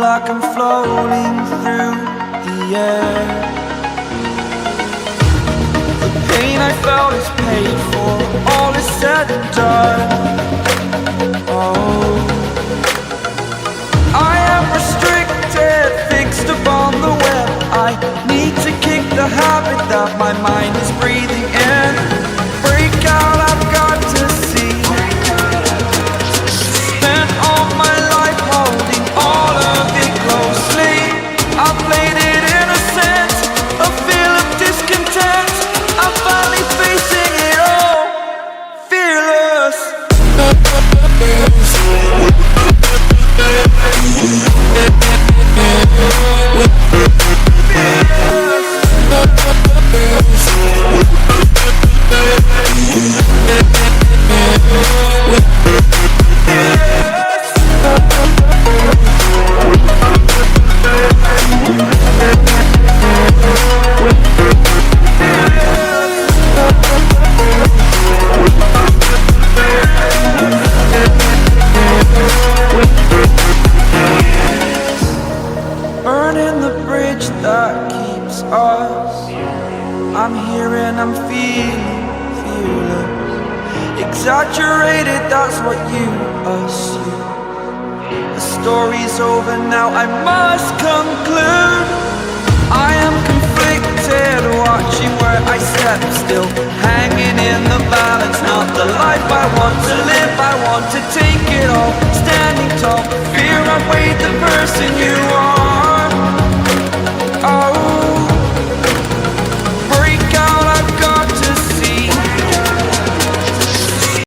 like I'm floating through the air. The pain I felt is paid for, all is said and done. Oh, I am restricted, fixed upon the web. I need to kick the habit that my mind is breathing in. Break out, I've got to see. Spent all my life holding all of it closely. I played it innocent, a feel of discontent. I'm finally facing it all, fearless. Burning the bridge that keeps us. I'm here and I'm feeling fearless. Exaggerated, that's what you assume. The story's over now, I must conclude. I am conflicted, watching where I step still, hanging in the balance. Not the life I want to live, I want to take it all. Standing tall, fear I've weighed the person you